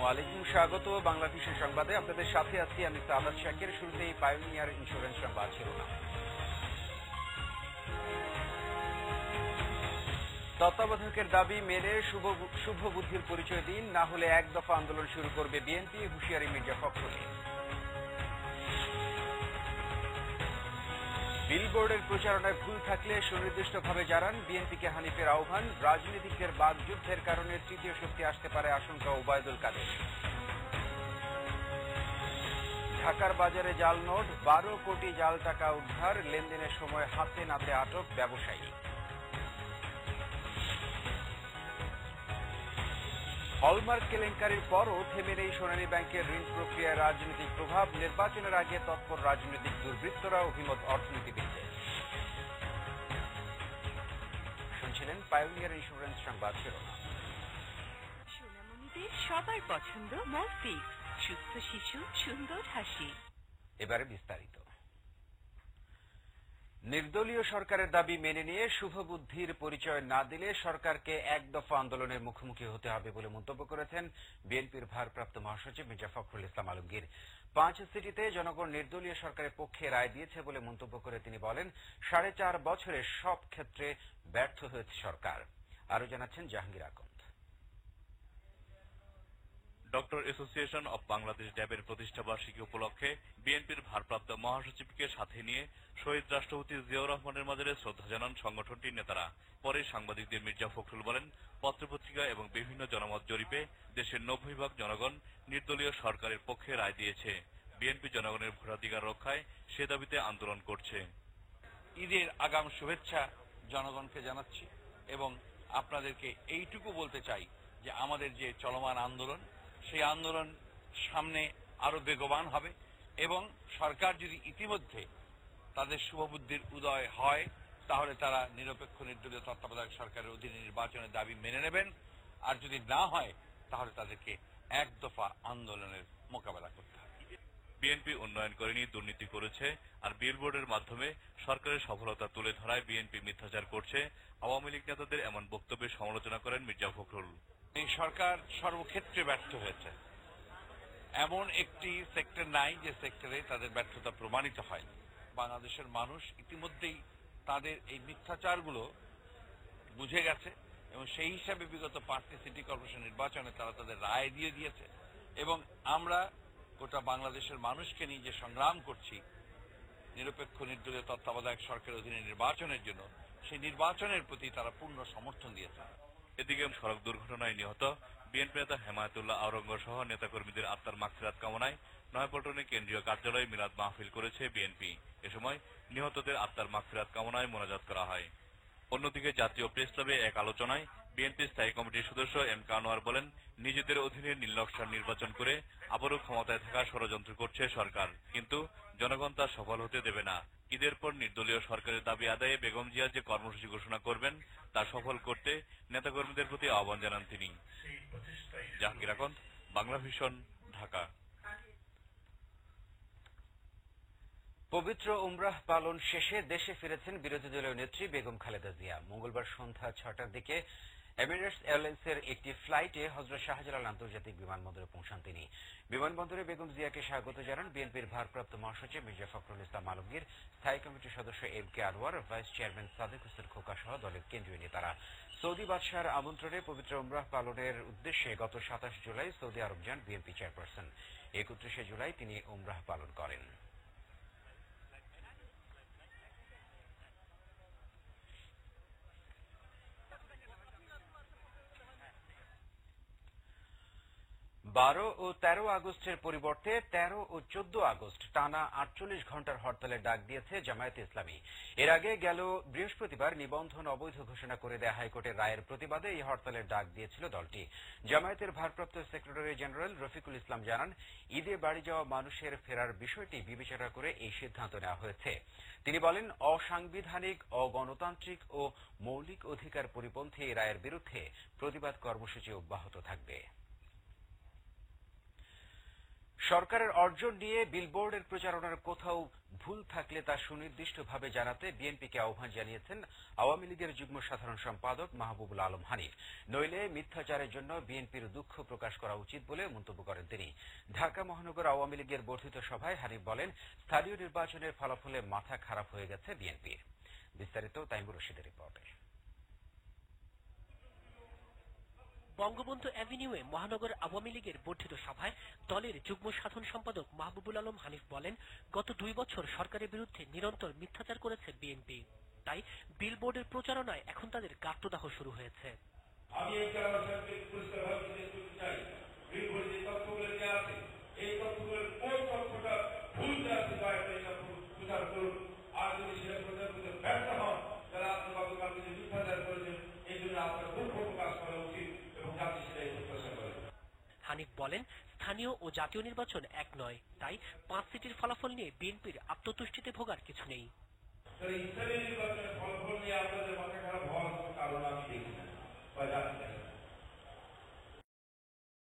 আসসালামু আলাইকুম, স্বাগত বাংলা ভিশন সংবাদে। আপনাদের সাথে আছি আমি সাদাত শাকির। শুরুতেই পায়োনিয়ার ইন্স্যুরেন্স সংবাদ শিরোনাম। তত্ত্বাবধায়কের দাবি মেনে শুভ বুদ্ধির পরিচয় দিন, না হলে এক দফা আন্দোলন শুরু করবে বিএনপি, হুঁশিয়ারি মির্জা ফখরুলের। বিলবোর্ডের প্রচারণায় ভুল থাকলে সুনির্দিষ্টভাবে জানান, বিএনপিকে হানিফের আহ্বান। রাজনীতিকদের বাকযুদ্ধের কারণে তৃতীয় শক্তি আসতে পারে আশঙ্কা ওবায়দুল কাদের। ঢাকার বাজারে জাল নোট, 12 কোটি জাল টাকা উদ্ধার, লেনদেনের সময় হাতে নাতে আটক ব্যবসায়ী। হলমার্ক কেলেঙ্কারির পরও থেমে নেই সোনালী ব্যাংকের ঋণ প্রক্রিয়ায় রাজনৈতিক প্রভাব, নির্বাচনের আগে তৎপর রাজনৈতিক দুর্বৃত্তরা, অভিমত অর্থনীতিবিদদের। শুনছিলেন পায়োনিয়ার ইন্স্যুরেন্স সংবাদ শিরোনাম। সোনামণিদের সবার পছন্দ মলফিক্স, সুস্থ শিশু, সুন্দর হাসি। এবারে বিস্তারিত। নির্দলীয় সরকারের দাবি মেনে নিয়ে শুভবুদ্ধির পরিচয় না দিলে সরকারকে এক দফা আন্দোলনের মুখোমুখি হতে হবে বলে মন্তব্য করেছেন বিএনপির ভারপ্রাপ্ত মহাসচিব মির্জা ফখরুল ইসলাম আলমগীর। 5 সিটিতে জনগণ নির্দলীয় সরকারের পক্ষে রায় দিয়েছে বলে মন্তব্য করে তিনি বলেন, 4.5 বছরে সব ক্ষেত্রে ব্যর্থ হয়েছে সরকার। আরো জানাচ্ছেন জাহাঙ্গীর আকন্দ। ডক্টর অ্যাসোসিয়েশন অব বাংলাদেশ ড্যাবের প্রতিষ্ঠাবার্ষিকী উপলক্ষে বিএনপির ভারপ্রাপ্ত মহাসচিবকে সাথে নিয়ে শহীদ রাষ্ট্রপতি জিয়াউর রহমানের মাজারে শ্রদ্ধা জানান সংগঠনটির নেতারা। পরে সাংবাদিকদের মির্জা ফখরুল বলেন, পত্রপত্রিকা এবং বিভিন্ন জনমত জরিপে দেশের 90% জনগণ নির্দলীয় সরকারের পক্ষে রায় দিয়েছে। বিএনপি জনগণের ভোটাধিকার রক্ষায় সে দাবিতে আন্দোলন করছে। ঈদের আগাম শুভেচ্ছা জনগণকে জানাচ্ছি এবং আপনাদেরকে এইটুকু বলতে চাই যে আমাদের যে চলমান আন্দোলন, সেই আন্দোলন সামনে আরো বেগবান হবে এবং সরকার যদি ইতিমধ্যে তাদের শুভবুদ্ধির উদয় হয় তাহলে তারা নিরপেক্ষ নির্দলীয় তত্ত্বাবধায়ক সরকারের অধীনে নির্বাচনের দাবি মেনে নেবেন, আর যদি না হয় তাহলে তাদেরকে এক দফা আন্দোলনের মোকাবেলা করতে হবে। বিএনপি উন্নয়ন করেনি, দুর্নীতি করেছে, আর বিলবোর্ডের মাধ্যমে সরকারের সফলতা তুলে ধরায় বিএনপি মিথ্যাচার করছে। আওয়ামী লীগ নেতাদের এমন বক্তব্যের সমালোচনা করেন মির্জা ফখরুল। এই সরকার সর্বক্ষেত্রে ব্যর্থ হয়েছে। এমন একটি সেক্টর নাই যে সেক্টরে তাদের ব্যর্থতা প্রমাণিত হয়। বাংলাদেশের মানুষ ইতিমধ্যেই তাদের এই মিথ্যাচারগুলো বুঝে গেছে এবং সেই হিসাবে বিগত 5টি সিটি কর্পোরেশন নির্বাচনে তারা তাদের রায় দিয়ে দিয়েছে এবং আমরা গোটা বাংলাদেশের মানুষকে নিয়ে যে সংগ্রাম করছি নিরপেক্ষ নির্দলীয় তত্ত্বাবধায়ক সরকারের অধীনে নির্বাচনের জন্য, সেই নির্বাচনের প্রতি তারা পূর্ণ সমর্থন দিয়েছে। এদিকে সড়ক দুর্ঘটনায় নিহত বিএনপি নেতা হেমায়েতুল্লাহ আওরঙ্গ সহ নেতাকর্মীদের আত্মার মাগফিরাত কামনায় নয়াপল্টনে কেন্দ্রীয় কার্যালয়ে মিলাদ মাহফিল করেছে বিএনপি। এ সময় নিহতদের আত্মার মাগফিরাত কামনায় মোনাজাত করা হয়। অন্যদিকে জাতীয় প্রেস ক্লাবে এক আলোচনায় বিএনপি স্থায়ী কমিটির সদস্য এম কে আনোয়ার বলেন, নিজেদের অধীনে নীলনকশার নির্বাচন করে আবারও ক্ষমতায় থাকার ষড়যন্ত্র করছে সরকার, কিন্তু জনগণ তা সফল হতে দেবে না। ঈদের পর নির্দলীয় সরকারের দাবি আদায়ে বেগম জিয়া যে কর্মসূচি ঘোষণা করবেন তা সফল করতে নেতাকর্মীদের প্রতি আহ্বান জানান তিনি। জাহাঙ্গীর আকন্দ, বাংলা ভিশন, ঢাকা। পবিত্র উমরাহ পালন শেষে দেশে ফিরেছেন বিরোধী দলীয় নেত্রী বেগম খালেদা জিয়া। মঙ্গলবার সন্ধ্যা 6টার দিকে এমিরেটস এয়ারলাইন্সের একটি ফ্লাইটে হযরত শাহজালাল আন্তর্জাতিক বিমানবন্দরে পৌঁছান তিনি। বিমানবন্দরে বেগম জিয়াকে স্বাগত জানান বিএনপির ভারপ্রাপ্ত মহাসচিব মির্জা ফখরুল ইসলাম আলমগীর, স্থায়ী কমিটির সদস্য এম কে আনোয়ার, ভাইস চেয়ারম্যান সাদেক হোসেন খোকা সহ দলের কেন্দ্রীয় নেতারা। সৌদি বাদশাহর আমন্ত্রণে পবিত্র উমরাহ পালনের উদ্দেশ্যে গত 27 জুলাই সৌদি আরব যান বিএনপি চেয়ারপারসন। 31 জুলাই তিনি উমরাহ পালন করেন। বারো ও 13 আগস্টের পরিবর্তে 13 ও 14 আগস্ট টানা 48 ঘণ্টার হরতালের ডাক দিয়েছে জামায়াতে ইসলামী। এর আগে গেল বৃহস্পতিবার নিবন্ধন অবৈধ ঘোষণা করে দেয়া হাইকোর্টের রায়ের প্রতিবাদে এই হরতালের ডাক দিয়েছিল দলটি। জামায়াতের ভারপ্রাপ্ত সেক্রেটারি জেনারেল রফিকুল ইসলাম জানান, ঈদে বাড়ি যাওয়া মানুষের ফেরার বিষয়টি বিবেচনা করে এই সিদ্ধান্ত নেওয়া হয়েছে। তিনি বলেন, অসাংবিধানিক, অগণতান্ত্রিক ও মৌলিক অধিকার পরিপন্থী এই রায়ের বিরুদ্ধে প্রতিবাদ কর্মসূচি অব্যাহত থাকবে। সরকারের অর্জন নিয়ে বিলবোর্ডের প্রচারণার কোথাও ভুল থাকলে তা সুনির্দিষ্টভাবে জানাতে বিএনপিকে আহ্বান জানিয়েছেন আওয়ামী লীগের যুগ্ম সাধারণ সম্পাদক মাহবুবুল আলম হানিফ। নইলে মিথ্যাচারের জন্য বিএনপির দুঃখ প্রকাশ করা উচিত বলে মন্তব্য করেন তিনি। ঢাকা মহানগর আওয়ামী লীগের বর্ধিত সভায় হানিফ বলেন, স্থানীয় নির্বাচনের ফলাফলে মাথা খারাপ হয়ে গেছে বিএনপির। বিস্তারিত তাইমুর রশিদের রিপোর্টে। বঙ্গবন্ধু অ্যাভিনিউয়ে মহানগর আওয়ামী লীগের বর্ধিত সভায় দলের যুগ্ম সাধারণ সম্পাদক মাহবুবুল আলম হানিফ বলেন, গত 2 বছর সরকারের বিরুদ্ধে নিরন্তর মিথ্যাচার করেছে বিএনপি, তাই বিলবোর্ডের প্রচারণায় এখন তাদের গাত্রদাহ শুরু হয়েছে। আমি এই পরিষ্কারভাবে করতে চাই, বিলবোর্ডে যে তথ্যগুলো দেওয়া আছে এই তথ্যগুলোর কোন তথ্যটা ভুল আছে দয়া করে এটা প্রচার করুন। আর যদি সেটা প্রচার করতে ব্যর্থ হন, তাহলে আপনি গতকাল যে মিথ্যাচার করেছেন এই জন্য আপনার দুঃখ প্রকাশ করা উচিত এবং জাতি সেটাই প্রত্যাশা করে। হানিফ বলেন, স্থানীয় ও জাতীয় নির্বাচন এক নয়, তাই 5 সিটির ফলাফল নিয়ে বিএনপির আত্মতুষ্টিতে ভোগার কিছু নেই।